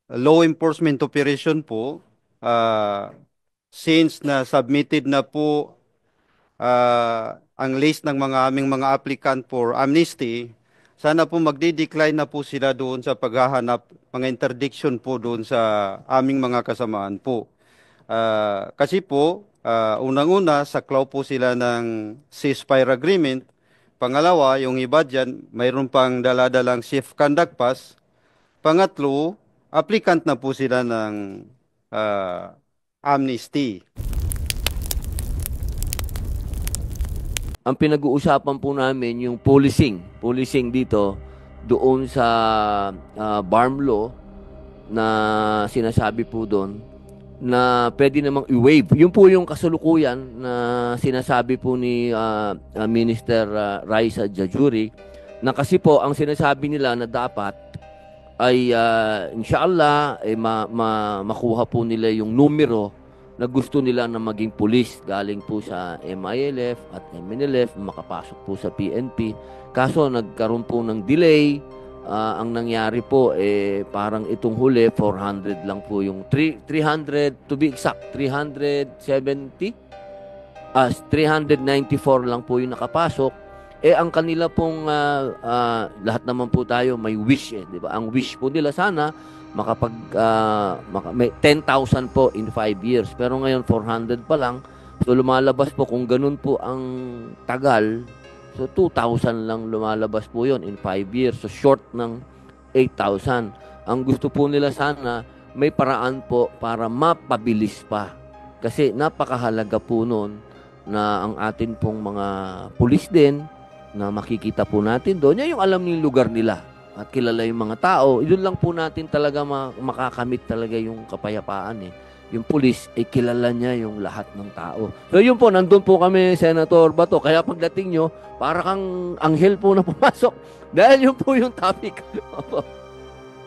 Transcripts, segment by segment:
law enforcement operation po, ah, since na submitted na po ang list ng mga aming mga applicant for amnesty, sana po magde-decline na po sila doon sa paghahanap mga interdiction po doon sa aming mga kasamaan po. Kasi po, unang-una, saklaw po sila ng ceasefire agreement. Pangalawa, yung iba dyan, mayroon pang daladalang safe conduct pass. Pangatlo, applicant na po sila ng ah, amnesty. Ang pinag-uusapan po namin yung policing dito doon sa BARM law na sinasabi po doon na pwede namang i-waive. Yun po yung kasulukuyan na sinasabi po ni Minister Raisa Jajuri na kasi po ang sinasabi nila na dapat ay inshallah makuha po nila yung numero na gusto nila na maging pulis galing po sa MILF at MNLF makapasok po sa PNP. Kaso nagkaroon po ng delay. Ang nangyari po parang itong huli 400 lang po yung 300 to be exact 370 394 lang po yung nakapasok. Ang kanila pong lahat naman po tayo may wish di ba? Ang wish po nila sana may 10,000 po in 5 years. Pero ngayon 400 pa lang. So lumalabas po kung ganun po ang tagal. So 2,000 lang lumalabas po yon in 5 years. So short ng 8,000. Ang gusto po nila sana may paraan po para mapabilis pa. Kasi napakahalaga po noon na ang atin pong mga pulis din na makikita po natin doon. Yan yung alam ng lugar nila at kilala yung mga tao. Yun lang po natin talaga makakamit talaga yung kapayapaan Yung pulis, kilala niya yung lahat ng tao. So yun po, nandun po kami, Senator Bato. Kaya pagdating nyo, para kang anghel po na pumasok. Dahil yun po yung topic.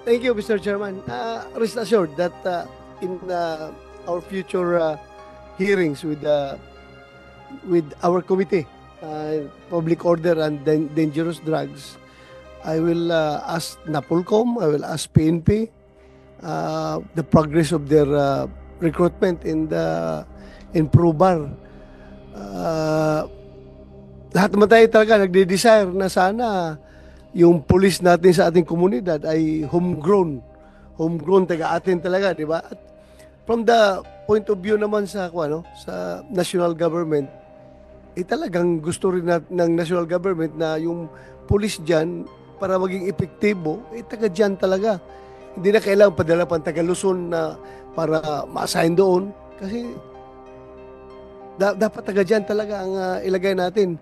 Thank you, Mr. Chairman. Rest assured that in our future hearings with our committee, Public Order and Dangerous Drugs, I will ask NAPOLCOM, I will ask PNP, the progress of their recruitment in PROBAR. Lahat naman tayo talaga nagde-desire na sana yung police natin sa ating komunidad ay homegrown taga atin talaga, di ba? At from the point of view naman sa national government, talagang gusto rin ng national government na yung police diyan para maging epektibo, taga diyan talaga. Hindi na kailangan padala pang taga Luzon na para ma-assign doon kasi dapat taga diyan talaga ang ilagay natin.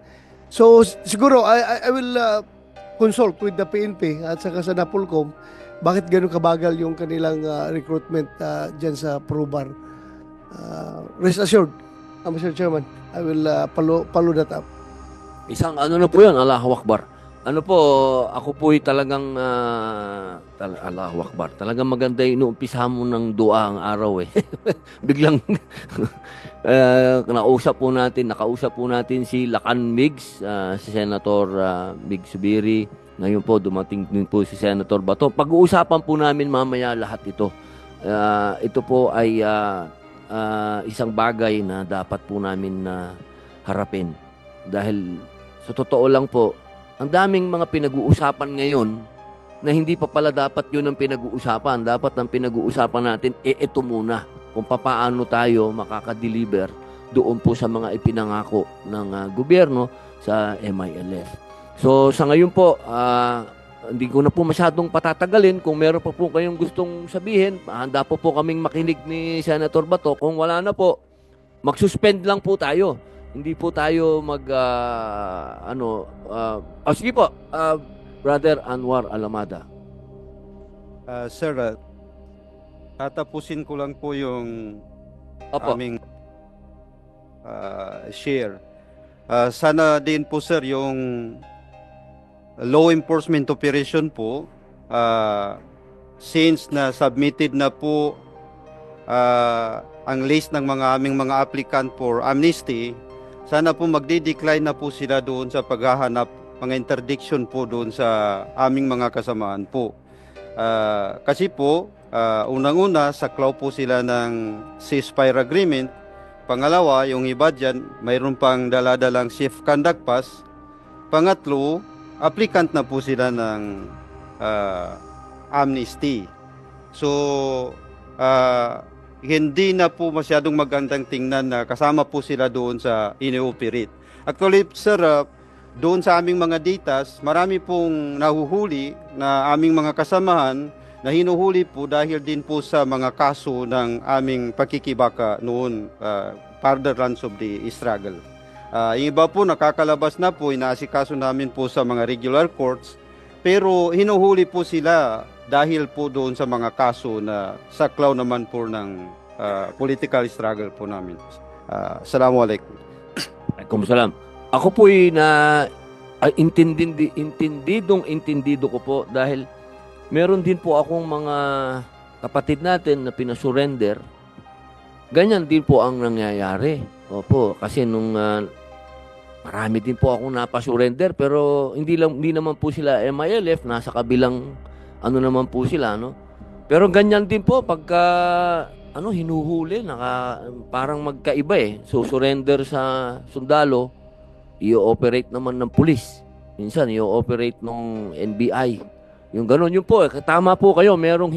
So siguro I will consult with the PNP at saka sa NAPOLCOM bakit gano'n kabagal yung kanilang recruitment dyan sa PROBAR. Rest assured, Mr. Chairman, I will follow that up. Isang ano na po yun, Allahu Akbar. Ano po, ako po'y talagang Allahu Akbar. Talagang maganda yung inuumpisahan mo ng dua ang araw Biglang nakausap po natin si Lacan Migs, si Senator Migs Subiri. Ngayon po, dumating din po si Senator Bato. Pag-uusapan po namin mamaya lahat ito. Ito po ay isang bagay na dapat po namin harapin. Dahil sa totoo lang po, ang daming mga pinag-uusapan ngayon na hindi pa pala dapat yun ang pinag-uusapan. Dapat ang pinag-uusapan natin, ito muna. Kung paano tayo makakadeliver doon po sa mga ipinangako ng gobyerno sa MILF. So sa ngayon po, hindi ko na po masyadong patatagalin. Kung meron pa po kayong gustong sabihin, handa po kaming makinig ni Senator Bato. Kung wala na po, mag-suspend lang po tayo. Hindi po tayo sige po, Brother Anwar Alamada. Sir, tatapusin ko lang po yung aming share. Sana din po sir yung law enforcement operation po, since na submitted na po ang list ng mga aming mga applicant for amnesty, sana po magde-decline na po sila doon sa paghahanap mga interdiction po doon sa aming mga kasamaan po. Kasi po, Unang-una, saklaw po sila ng ceasefire agreement. Pangalawa, yung iba dyan, mayroon pang daladalang safe conduct pass. Pangatlo, applicant na po sila ng amnesty. So, hindi na po masyadong magandang tingnan na kasama po sila doon sa ine-operate. Actually, sir, doon sa aming mga datas, marami pong nahuhuli na aming mga kasamahan na hinuhuli po dahil din po sa mga kaso ng aming pakikibaka noon, further runs of the struggle. Yung iba po nakakalabas na po, inaasikaso namin po sa mga regular courts, pero hinuhuli po sila dahil po doon sa mga kaso na saklaw naman po ng political struggle po namin. Assalamualaikum. Waalaikumsalam. Ako po'y intindido ko po dahil meron din po akong mga kapatid natin na pinasurrender. Ganyan din po ang nangyayari. Opo, kasi nung marami din po akong napasurrender pero hindi naman po sila MILF, nasa kabilang ano naman po sila, no? Pero ganyan din po pagka hinuhuli, parang magkaiba eh. So surrender sa sundalo, i-operate naman ng pulis. Minsan i-operate ng NBI. Yung gano'n, yun po, tama po kayo, merong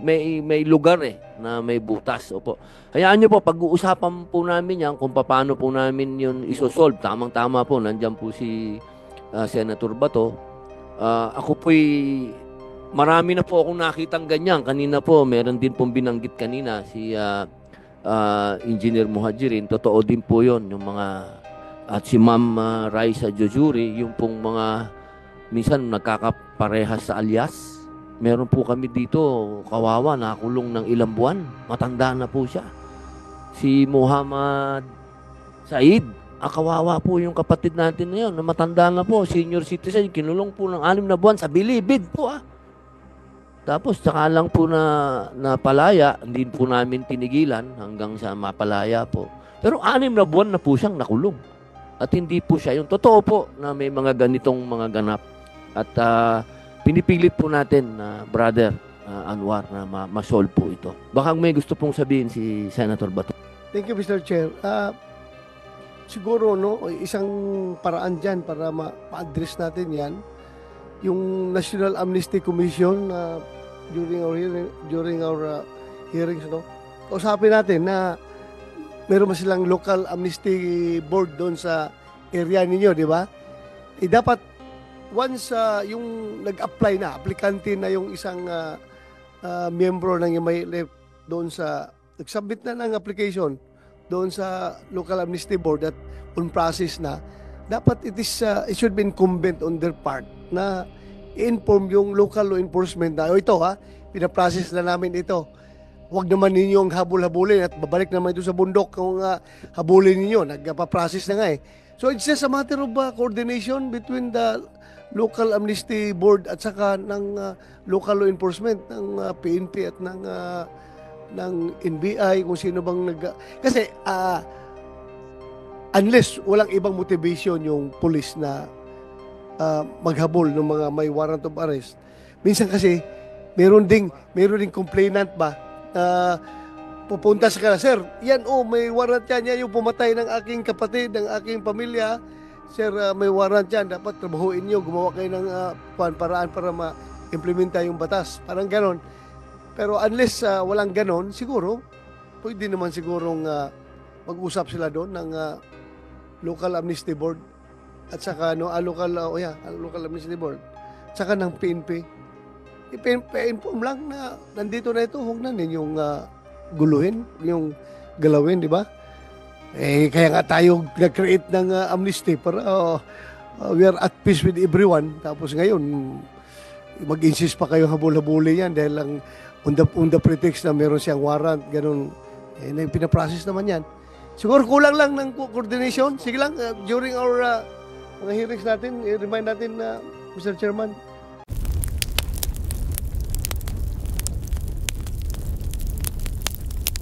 may lugar na may butas. Opo. Hayaan nyo po, pag-uusapan po namin yan kung paano po namin yun isosolve. Tamang-tama po, nandyan po si Senator Bato. Ako po'y, marami na po akong nakitang ganyan. Kanina po, meron din pong binanggit kanina si Engineer Muhajirin. Totoo din po yun, yung mga, at si Ma'am Raisa Jojuri, yung pong mga, minsan nagkakaparehas sa alias. Meron po kami dito, kawawa, nakulong ng ilang buwan. Matanda na po siya. Si Muhammad Said, kawawa po yung kapatid natin na yun, na matanda na po, senior citizen, kinulong po ng 6 na buwan sa bilibid po Tapos saka lang po na palaya, hindi po namin tinigilan hanggang sa mapalaya po. Pero 6 na buwan na po siyang nakulong. At hindi po siya yung totoo po na may mga ganitong mga ganap. At pinipilit po natin na Brother Anwar na ma-solve po ito. Baka may gusto pong sabihin si Senator Bato. Thank you, Mr. Chair. Siguro, isang paraan dyan para ma-address natin yan, yung National Amnesty Commission during our hearings, kausapin natin na meron silang local amnesty board doon sa area ninyo, di ba? Dapat once yung nag-apply na, aplikante na yung isang miyembro ng MILF doon sa, nag-submit na ng application doon sa local amnesty board at on process na, dapat it should be incumbent on their part na i-inform yung local law enforcement na, ito pinaprocess na namin ito. Huwag naman ninyong habol-habulin at babalik naman ito sa bundok kung habulin ninyo. Nagpa-process na nga So it's just a matter of coordination between the local amnesty board at saka ng local law enforcement ng PNP at ng NBI kung sino bang kasi unless walang ibang motivation yung police na maghabol ng mga may warrant of arrest. Minsan kasi meron ding complainant ba pupunta sa kanila, sir, yan may warrant yan yung pumatay ng aking kapatid, ng aking pamilya. Sir, may warrant yan, dapat trabahuin nyo, gumawa kayo ng paraan para ma-implementa yung batas. Parang ganon. Pero unless walang ganon, siguro, pwede naman sigurong mag-usap sila doon ng local amnesty board at saka local amnesty board at saka ng PNP. I-inform lang na nandito na ito, huwag na ninyong guluhin, yung galawin, di ba? Kaya nga tayo nag-create ng amnesty para we are at peace with everyone. Tapos ngayon, mag-insist pa kayo habol-habulin yan dahil lang on the pretext na meron siyang warrant, ganun. Pinaprocess naman yan. Siguro kulang lang ng coordination. Sige lang, during our mga hearings natin, i-remind natin na, Mr. Chairman,